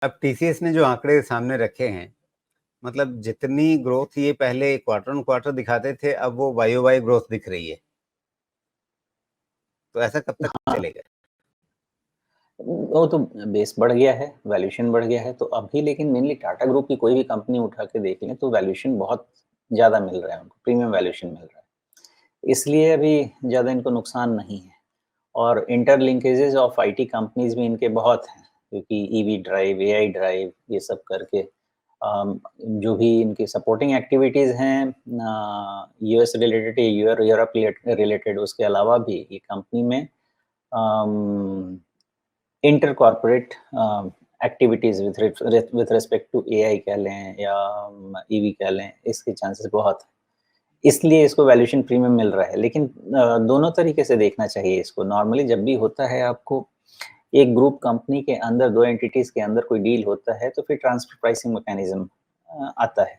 अब टीसीएस ने जो आंकड़े सामने रखे हैं, मतलब जितनी ग्रोथ ये पहले क्वार्टर ऑन क्वार्टर दिखाते थे, अब वो वाई ओ वाई ग्रोथ दिख रही है। तो ऐसा कब तक हाँ, चलेगा? वो तो बेस बढ़ गया है, वैल्यूएशन बढ़ गया है, तो अभी लेकिन मेनली टाटा ग्रुप की कोई भी कंपनी उठा के देख लें तो वैल्यूएशन बहुत ज़्यादा मिल रहा है उनको, प्रीमियम वैल्यूएशन मिल रहा है। इसलिए अभी ज़्यादा इनको नुकसान नहीं है और इंटरलिंकेजेस ऑफ आईटी कंपनीज़ भी इनके बहुत हैं, क्योंकि ईवी ड्राइव, एआई ड्राइव ये सब करके जो भी इनकी सपोर्टिंग एक्टिविटीज़ हैं यूएस रिलेटेड या यूरोप रिलेटेड उसके अलावा भी ये कंपनी में um inter corporate activities with respect to AI कह लें या ईवी कह लें, इसके चांसेस बहुत हैं। इसलिए इसको वैल्यूएशन प्रीमियम मिल रहा है। लेकिन दोनों तरीके से देखना चाहिए इसको। नॉर्मली जब भी होता है आपको एक ग्रुप कंपनी के अंदर 2 एंटिटीज़ के अंदर कोई डील होता है, तो फिर ट्रांसफर प्राइसिंग मैकेनिज़्म आता है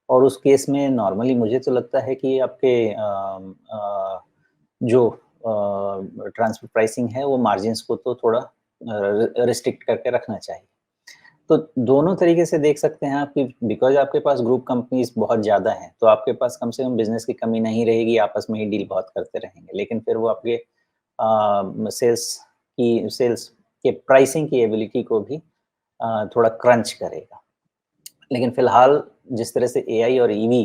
और उस केस में नॉर्मली मुझे तो लगता है कि आपके जो ट्रांसफर प्राइसिंग है वो मार्जिन्स को तो थोड़ा रिस्ट्रिक्ट करके रखना चाहिए। तो दोनों तरीके से देख सकते हैं आप कि बिकॉज़ आपके पास ग्रुप कंपनीज़ बहुत ज़्यादा हैं, तो आपके पास कम से कम बिज़नेस की कमी नहीं रहेगी, आपस में ही डील बहुत करते रहेंगे। लेकिन फिर वो आपके सेल्स के प्राइसिंग की एबिलिटी को भी थोड़ा क्रंच करेगा। लेकिन फ़िलहाल जिस तरह से एआई और ईवी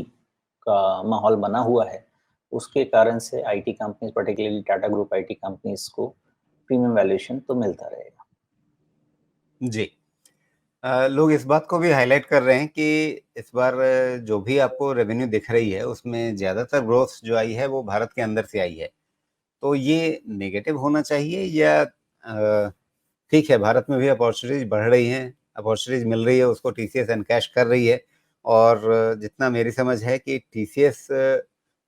का माहौल बना हुआ है, उसके कारण से IT companies particularly Tata group IT companies को प्रीमियम वैल्यूएशन तो मिलता रहेगा। जी। लोग इस बात को भी हाईलाइट कर रहे हैं कि इस बार जो भी आपको रेवेन्यू दिख रही है, उसमें ज़्यादातर ग्रोथ जो आई है, वो भारत के अंदर से आई है। तो ये नेगेटिव होना चाहिए या ठीक है, भारत में भी अपॉर्चुनिटीज़ बढ़ रही हैं, अपॉर्चुनिटीज़ मिल रही है, उसको टीसीएस एनकैश कर रही है और जितना मेरी समझ है कि टीसीएस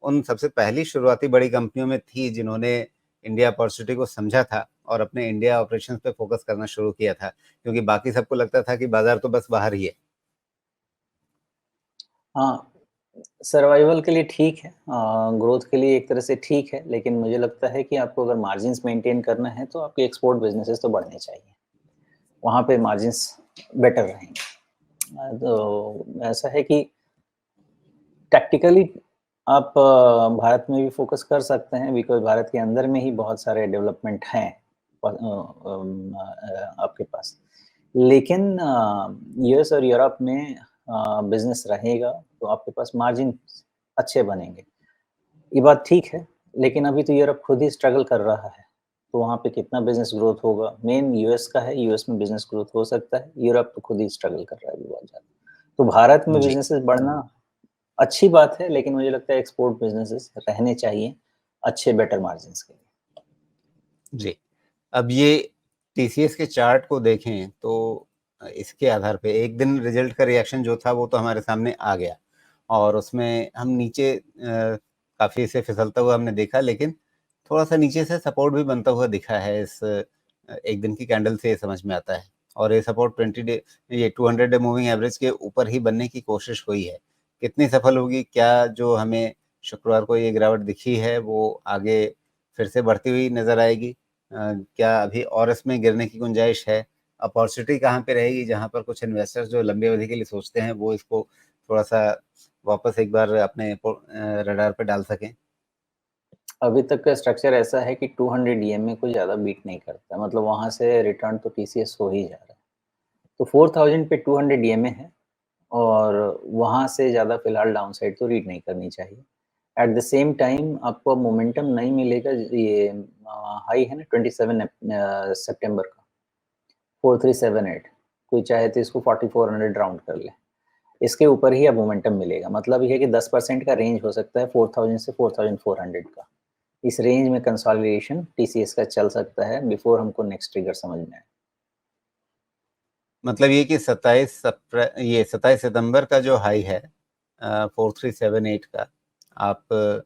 उन सबसे पहली शुरुआती बड़ी कंपनियों में थी, जिन्होंने इंडिया अपॉर्चुनिटी को समझा था और अपने इंडिया ऑपरेशंस पे फोकस करना शुरू किया था, क्योंकि बाकी सबको लगता था कि बाज़ार तो बस बाहर ही है। हाँ, सर्वाइवल के लिए ठीक है ग्रोथ के लिए एक तरह से ठीक है, लेकिन मुझे लगता है कि आपको अगर मार्जिन्स मेंटेन करना है, तो आपके एक्सपोर्ट बिज़नेसेस तो बढ़ने चाहिए। वहाँ पे मार्जिन्स बेटर रहेंगे। तो ऐसा है कि टैक्टिकली आप भारत में भी फ़ोकस कर सकते हैं बिकॉज़ भारत के अंदर में ही बहुत सारे डेवलपमेंट हैं आपके पास। लेकिन यूएस और यूरोप में बिज़नेस रहेगा, तो आपके पास मार्जिन अच्छे बनेंगे। ये बात ठीक है, लेकिन अभी तो यूरोप खुद ही स्ट्रगल कर रहा है, तो वहाँ पे कितना बिज़नेस ग्रोथ होगा? मेन यूएस का है, यूएस में बिज़नेस ग्रोथ हो सकता है, यूरोप तो खुद ही स्ट्रगल कर रहा है अभी बहुत ज़्यादा। तो भारत में जी, बिज़नेसेस बढ़ना अच्छी बात है, लेकिन मुझे लगता है एक्सपोर्ट बिज़नेसेस रहने चाहिए, अच्छे बेटर मार्जिन्स के लिए। जी। अब ये टीसीएस के चार्ट को देखें तो इसके आधार पे एक दिन रिजल्ट का रिएक्शन जो था वो तो हमारे सामने आ गया और उसमें हम नीचे काफ़ी इसे फिसलता हुआ हमने देखा, लेकिन थोड़ा-सा नीचे से सपोर्ट भी बनता हुआ दिखा है इस एक दिन की कैंडल से ये समझ में आता है और ये सपोर्ट 20 डे ये 200 डे मूविंग एवरेज के ऊपर ही बनने की कोशिश हुई है। कितनी सफल होगी? क्या जो हमें शुक्रवार को ये गिरावट दिखी है वो आगे फिर से बढ़ती हुई नज़र आएगी? क्या अभी और इसमें गिरने की गुंजाइश है? अपॉर्च्युनिटी कहाँ पे रहेगी जहाँ पर कुछ इन्वेस्टर्स जो लंबी अवधि के लिए सोचते हैं वो इसको थोड़ा-सा वापस एक बार अपने रडार पे डाल सकें? अभी तक का स्ट्रक्चर ऐसा है कि 200 ईएमए को ज़्यादा बीट नहीं करता, मतलब वहाँ से रिटर्न तो टीसीएस हो ही जा रहा है। तो 4000 पे 200 ईएमए है और वहाँ से ज़्यादा फिलहाल डाउनसाइड तो रीड नहीं करनी चाहिए। एट द सेम टाइम आपको मोमेंटम नहीं मिलेगा ये हाई है ना 27 सितंबर का 4378 कोई चाहे तो इसको 4400 राउंड कर ले। इसके ऊपर ही अब मोमेंटम मिलेगा। मतलब ये है कि 10% का रेंज हो सकता है 4000 से 4400 का। इस रेंज में कंसोलिडेशन टीसीएस का चल सकता है बिफोर हमको नेक्स्ट ट्रिगर समझ में आए। मतलब ये कि 27 सितंबर का जो हाई है 4378 का, आप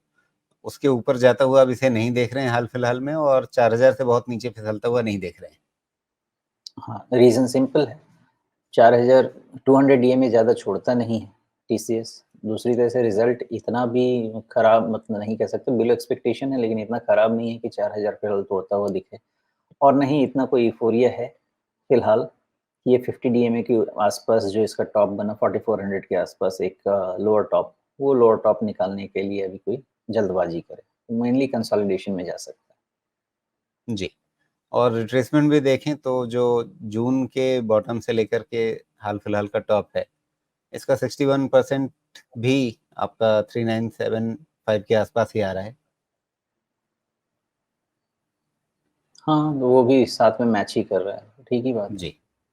उसके ऊपर जाता हुआ अब इसे नहीं देख रहे हैं हाल-फिलहाल में और 4000 से बहुत नीचे फिसलता हुआ नहीं देख रहे हैं। हाँ, रीज़न सिंपल है। 4000 200 डीए में ज़्यादा छोड़ता नहीं है टीसीएस। दूसरी तरह से रिज़ल्ट इतना भी खराब मतलब नहीं कह सकते, बिलो एक्सपेक्टेशन है लेकिन इतना खराब नहीं है कि 4000 पे तोड़ता हुआ दिखे और नहीं इतना कोई यूफ़ोरिया है फ़िलहाल कि ये 50 डीएमए के आसपास जो इसका टॉप बना 4400 के आसपास एक लोअर टॉप, वो लोअर टॉप निकालने के लिए अभी कोई जल्दबाजी करे, मेनली कंसोलिडेशन में जा सकता है। जी। और रिट्रेसमेंट भी देखें तो जो जून के बॉटम से लेकर के हाल-फिलहाल का टॉप है, इसका 61% भी आपका 3975 के आसपास ही आ रहा है। हाँ, वो भी साथ में मैच ही कर रहा है, ठीक ही बात है। जी।